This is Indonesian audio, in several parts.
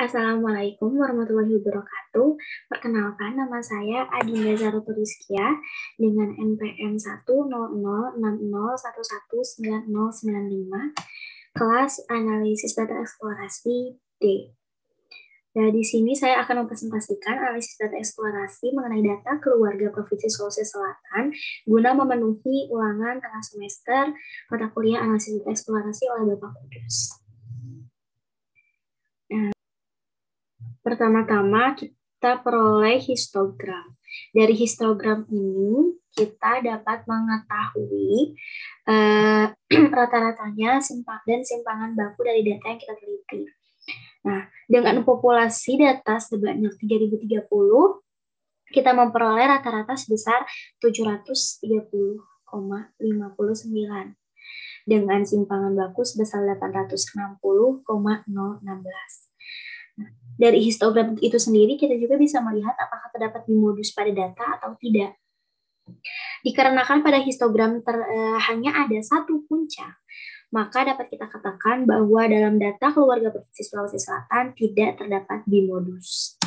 Assalamualaikum warahmatullahi wabarakatuh. Perkenalkan, nama saya Adinda Zaruturiskia dengan NPM 1006011119095, kelas analisis data eksplorasi D. Nah, di sini saya akan mempresentasikan analisis data eksplorasi mengenai data keluarga Provinsi Sulawesi Selatan guna memenuhi ulangan tengah semester mata kuliah analisis data eksplorasi oleh Bapak Kudus. Pertama-tama kita peroleh histogram. Dari histogram ini kita dapat mengetahui rata-ratanya dan simpangan baku dari data yang kita teliti. Nah, dengan populasi data sebanyak 3030, kita memperoleh rata-rata sebesar 730,59 dengan simpangan baku sebesar 860,016. Dari histogram itu sendiri, kita juga bisa melihat apakah terdapat bimodus pada data atau tidak. Dikarenakan pada histogram hanya ada satu puncak, maka dapat kita katakan bahwa dalam data keluarga Provinsi Sulawesi Selatan tidak terdapat bimodus.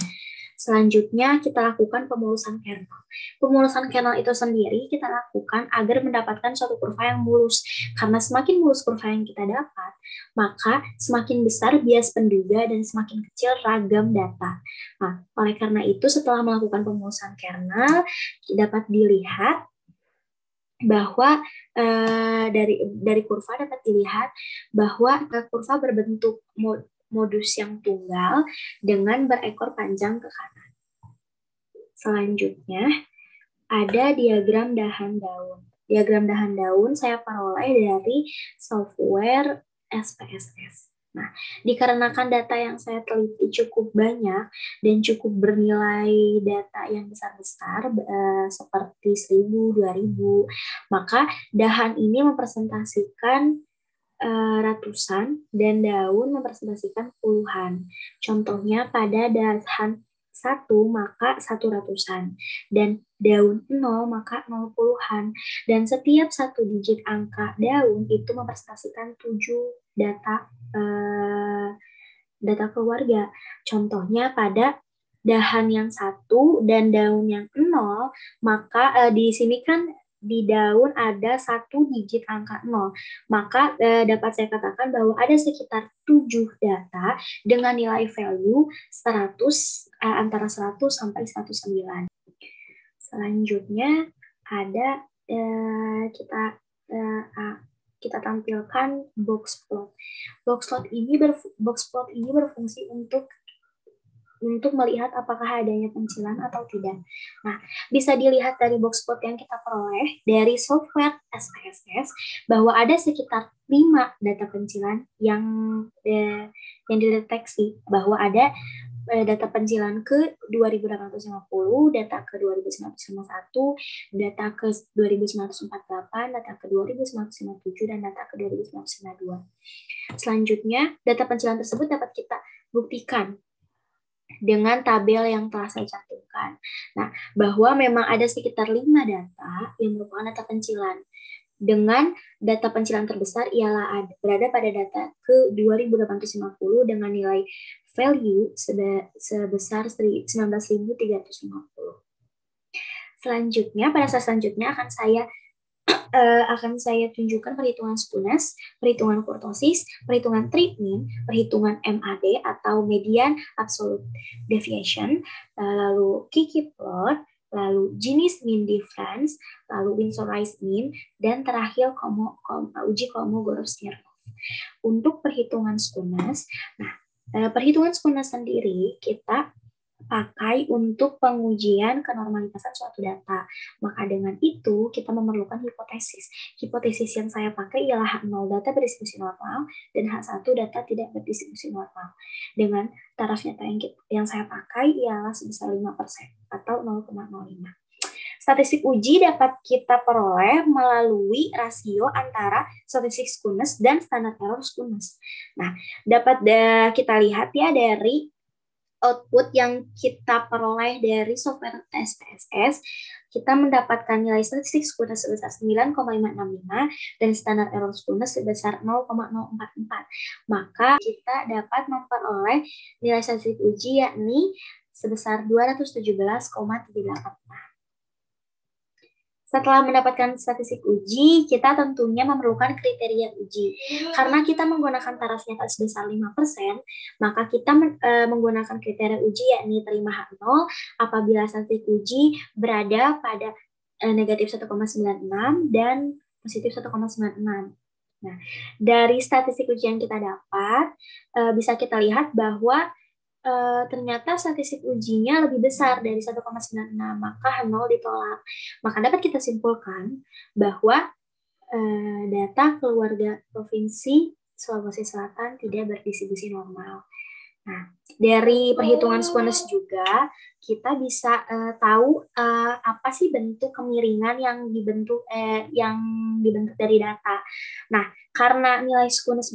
Selanjutnya, kita lakukan pemulusan kernel. Pemulusan kernel itu sendiri kita lakukan agar mendapatkan suatu kurva yang mulus. Karena semakin mulus kurva yang kita dapat, maka semakin besar bias penduga dan semakin kecil ragam data. Nah, oleh karena itu, setelah melakukan pemulusan kernel, dapat dilihat bahwa dari kurva dapat dilihat bahwa kurva berbentuk modus yang tunggal dengan berekor panjang ke kanan. Selanjutnya, ada diagram dahan daun. Diagram dahan daun saya peroleh dari software SPSS. Nah, dikarenakan data yang saya teliti cukup banyak dan cukup bernilai data yang besar-besar seperti 1000, 2000, maka dahan ini mempresentasikan ratusan dan daun mempresentasikan puluhan. Contohnya pada dahan 1 maka 100-an dan daun 0 maka 0 puluhan, dan setiap satu digit angka daun itu mempresentasikan 7 data keluarga. Contohnya pada dahan yang 1 dan daun yang 0, maka di sini kan di daun ada satu digit angka 0, maka dapat saya katakan bahwa ada sekitar 7 data dengan nilai value 100, antara 100 sampai 109. Selanjutnya ada kita tampilkan box plot. Box plot ini berfungsi untuk melihat apakah adanya pencilan atau tidak. Nah, bisa dilihat dari box plot yang kita peroleh dari software SPSS bahwa ada sekitar 5 data pencilan yang dideteksi, bahwa ada data pencilan ke 2850, data ke 2951, data ke 2948, data ke 2957, dan data ke 2992. Selanjutnya, data pencilan tersebut dapat kita buktikan dengan tabel yang telah saya cantumkan. Nah, bahwa memang ada sekitar 5 data yang merupakan data pencilan. Dengan data pencilan terbesar ialah berada pada data ke 2850 dengan nilai value sebesar 19.350. Selanjutnya, pada saat selanjutnya akan saya tunjukkan perhitungan SKUNES, perhitungan kurtosis, perhitungan trip-mean, perhitungan MAD atau median absolute deviation, lalu Kiki plot, lalu jenis mean difference, lalu Winsorized mean, dan terakhir uji Kolmogorov-Smirnov. Untuk perhitungan SKUNES, perhitungan SKUNES sendiri kita pakai untuk pengujian kenormalitasan suatu data. Maka dengan itu kita memerlukan hipotesis. Hipotesis yang saya pakai ialah H0 data berdistribusi normal dan H1 data tidak berdistribusi normal. Dengan taraf nyata yang saya pakai ialah sebesar 5% atau 0,05. Statistik uji dapat kita peroleh melalui rasio antara statistik SKUNES dan standar error SKUNES. Nah, dapat kita lihat ya dari output yang kita peroleh dari software SPSS, kita mendapatkan nilai statistik skewness sebesar 9,565 dan standar error skewness sebesar 0,044. Maka kita dapat memperoleh nilai statistik uji yakni sebesar 217,384. Setelah mendapatkan statistik uji, kita tentunya memerlukan kriteria uji. Karena kita menggunakan taraf nyata sebesar 5%, maka kita menggunakan kriteria uji yakni terima H0 apabila statistik uji berada pada negatif 1,96 dan positif 1,96. Nah, dari statistik uji yang kita dapat, bisa kita lihat bahwa ternyata statistik ujinya lebih besar dari 1,96, maka H0 ditolak. Maka dapat kita simpulkan bahwa data keluarga Provinsi Sulawesi Selatan tidak berdistribusi normal. Nah, dari perhitungan skewness juga kita bisa tahu apa sih bentuk kemiringan yang dibentuk dari data. Nah, karena nilai skewness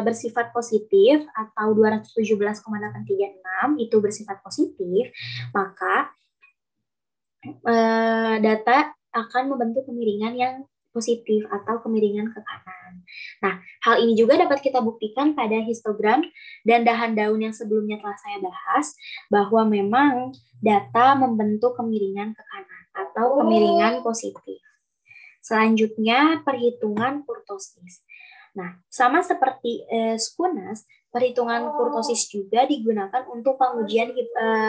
bersifat positif atau 217,836 itu bersifat positif, maka data akan membentuk kemiringan yang positif atau kemiringan ke kanan. Nah, hal ini juga dapat kita buktikan pada histogram dan dahan daun yang sebelumnya telah saya bahas, bahwa memang data membentuk kemiringan ke kanan atau kemiringan positif. Selanjutnya, perhitungan kurtosis. Nah, sama seperti skewness, perhitungan kurtosis juga digunakan untuk pengujian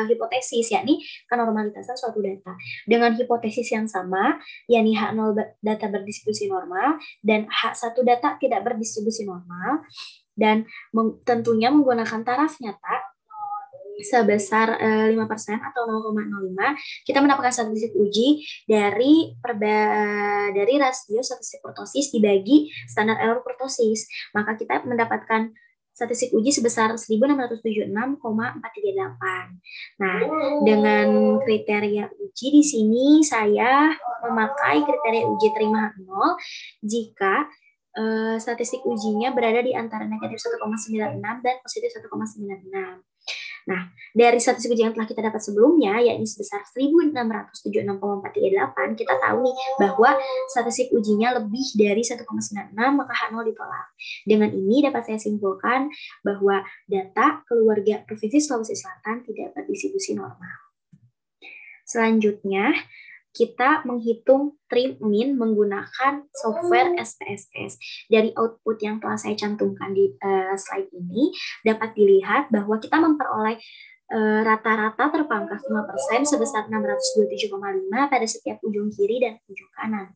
hipotesis, yakni kenormalitasan suatu data. Dengan hipotesis yang sama, yakni H0 data berdistribusi normal dan H1 data tidak berdistribusi normal, dan tentunya menggunakan taraf nyata sebesar 5% atau 0,05, kita mendapatkan statistik uji dari rasio statistik kurtosis dibagi standar error kurtosis. Maka kita mendapatkan statistik uji sebesar 1676,438. Nah, dengan kriteria uji di sini saya memakai kriteria uji terima H0 jika statistik ujinya berada di antara negatif 1,96 dan positif 1,96. Nah, dari statistik uji yang telah kita dapat sebelumnya, yakni sebesar 1676,438, kita tahu nih bahwa statistik ujinya lebih dari 1,96, maka H0 ditolak. Dengan ini dapat saya simpulkan bahwa data keluarga Provinsi Sulawesi Selatan tidak berdistribusi normal. Selanjutnya, kita menghitung trim min menggunakan software SPSS. Dari output yang telah saya cantumkan di slide ini, dapat dilihat bahwa kita memperoleh rata-rata terpangkas 5% sebesar 627,5 pada setiap ujung kiri dan ujung kanan.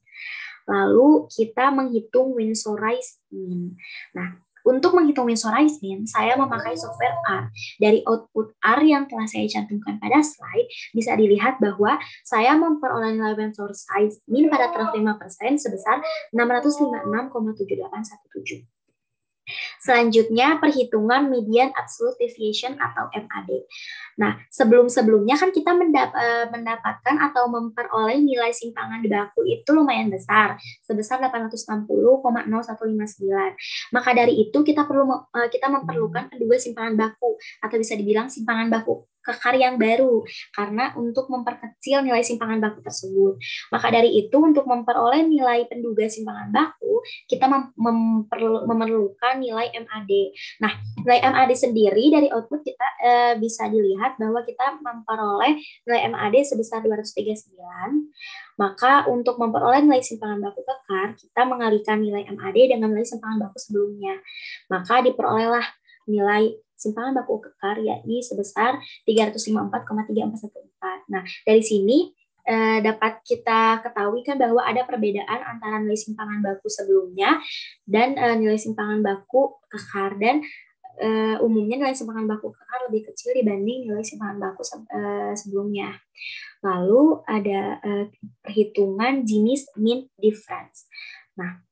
Lalu kita menghitung Winsorized mean. Nah, untuk menghitung Winsorized mean, saya memakai software R. Dari output R yang telah saya cantumkan pada slide, bisa dilihat bahwa saya memperoleh nilai Winsorized mean pada taraf 5% sebesar 656,7817. Selanjutnya, perhitungan median absolute deviation atau MAD. Nah, sebelum-sebelumnya kan kita mendapatkan atau memperoleh nilai simpangan baku itu lumayan besar, sebesar 860,0159. Maka dari itu kita memerlukan kedua simpangan baku, atau bisa dibilang simpangan baku kekar yang baru, karena untuk memperkecil nilai simpangan baku tersebut. Maka dari itu, untuk memperoleh nilai penduga simpangan baku, kita memerlukan nilai MAD. Nah, nilai MAD sendiri dari output kita bisa dilihat bahwa kita memperoleh nilai MAD sebesar 239. Maka untuk memperoleh nilai simpangan baku kekar, kita mengalikan nilai MAD dengan nilai simpangan baku sebelumnya. Maka diperolehlah nilai simpangan baku kekar yakni sebesar 354,3414. Nah, dari sini dapat kita ketahui kan bahwa ada perbedaan antara nilai simpangan baku sebelumnya dan nilai simpangan baku kekar, dan umumnya nilai simpangan baku kekar lebih kecil dibanding nilai simpangan baku sebelumnya. Lalu ada perhitungan jenis mean difference. Nah,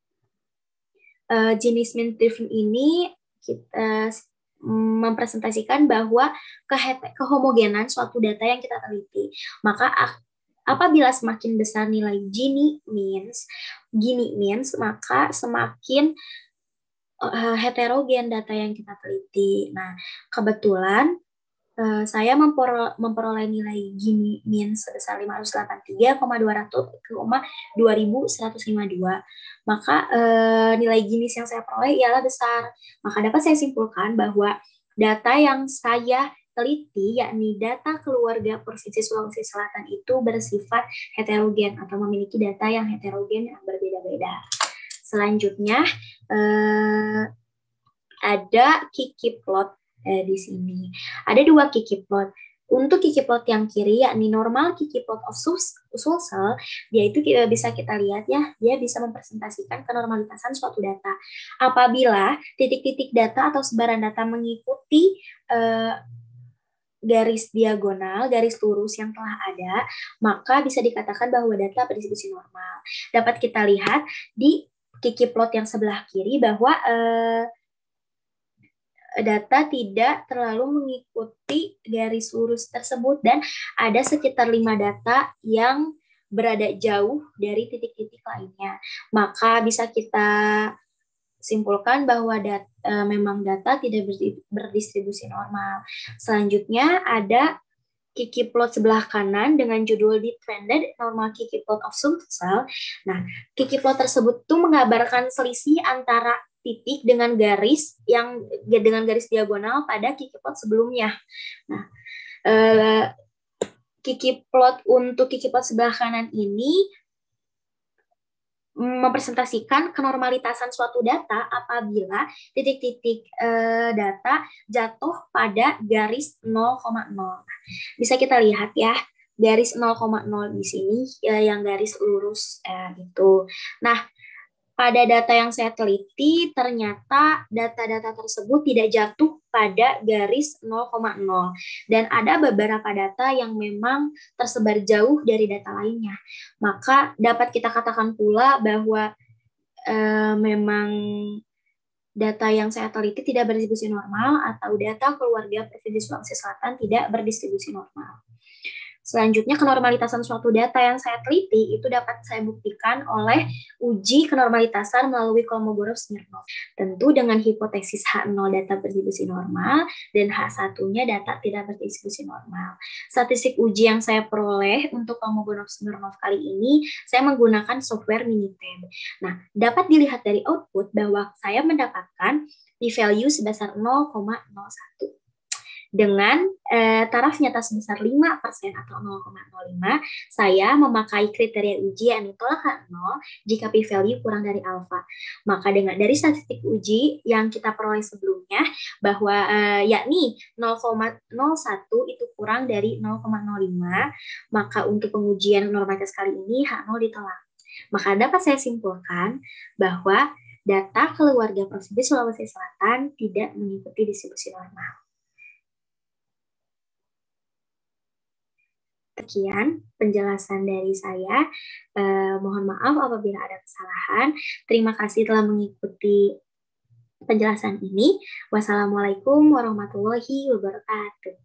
jenis mean difference ini kita mempresentasikan bahwa kehomogenan suatu data yang kita teliti. Maka apabila semakin besar nilai Gini means, maka semakin heterogen data yang kita teliti. Nah, kebetulan Saya memperoleh nilai Gini min sebesar 583,200,2152. Maka nilai Gini yang saya peroleh ialah besar. Maka dapat saya simpulkan bahwa data yang saya teliti, yakni data keluarga Provinsi Sulawesi Selatan itu bersifat heterogen atau memiliki data yang heterogen yang berbeda-beda. Selanjutnya ada Kiki plot di sini. Ada dua Kiki plot. Untuk Kiki plot yang kiri, yakni normal Kiki plot of Sulsel, dia itu bisa kita lihat ya, dia bisa mempresentasikan kenormalitasan suatu data. Apabila titik-titik data atau sebaran data mengikuti garis diagonal, garis lurus yang telah ada, maka bisa dikatakan bahwa data berdistribusi normal. Dapat kita lihat di Kiki plot yang sebelah kiri bahwa data tidak terlalu mengikuti garis lurus tersebut dan ada sekitar 5 data yang berada jauh dari titik-titik lainnya. Maka bisa kita simpulkan bahwa memang data tidak berdistribusi normal. Selanjutnya ada Kiki plot sebelah kanan dengan judul The Trended Normal Kiki Plot of Sulsel. Nah, Kiki plot tersebut tuh menggambarkan selisih antara titik dengan garis diagonal pada Kiki plot sebelumnya. Nah, Kiki plot untuk Kiki plot sebelah kanan ini mempresentasikan kenormalitasan suatu data apabila titik-titik data jatuh pada garis 0,0. Bisa kita lihat ya, garis 0,0 di sini yang garis lurus gitu. Nah, pada data yang saya teliti, ternyata data-data tersebut tidak jatuh pada garis 0,0. Dan ada beberapa data yang memang tersebar jauh dari data lainnya. Maka dapat kita katakan pula bahwa memang data yang saya teliti tidak berdistribusi normal atau data keluarga Provinsi Sulawesi Selatan tidak berdistribusi normal. Selanjutnya, kenormalitasan suatu data yang saya teliti itu dapat saya buktikan oleh uji kenormalitasan melalui Kolmogorov-Smirnov. Tentu dengan hipotesis H0 data berdistribusi normal dan H1-nya data tidak berdistribusi normal. Statistik uji yang saya peroleh untuk Kolmogorov-Smirnov kali ini, saya menggunakan software Minitab. Nah, dapat dilihat dari output bahwa saya mendapatkan p-value sebesar 0,01. Dengan taraf nyata sebesar 5% atau 0,05, saya memakai kriteria uji yakni tolak 0 jika p-value kurang dari alfa. Maka dari statistik uji yang kita peroleh sebelumnya, bahwa yakni 0,01 itu kurang dari 0,05, maka untuk pengujian normalitas kali ini H0 ditolak. Maka dapat saya simpulkan bahwa data keluarga Provinsi Sulawesi Selatan tidak mengikuti distribusi normal. Sekian penjelasan dari saya. Mohon maaf apabila ada kesalahan. Terima kasih telah mengikuti penjelasan ini. Wassalamualaikum warahmatullahi wabarakatuh.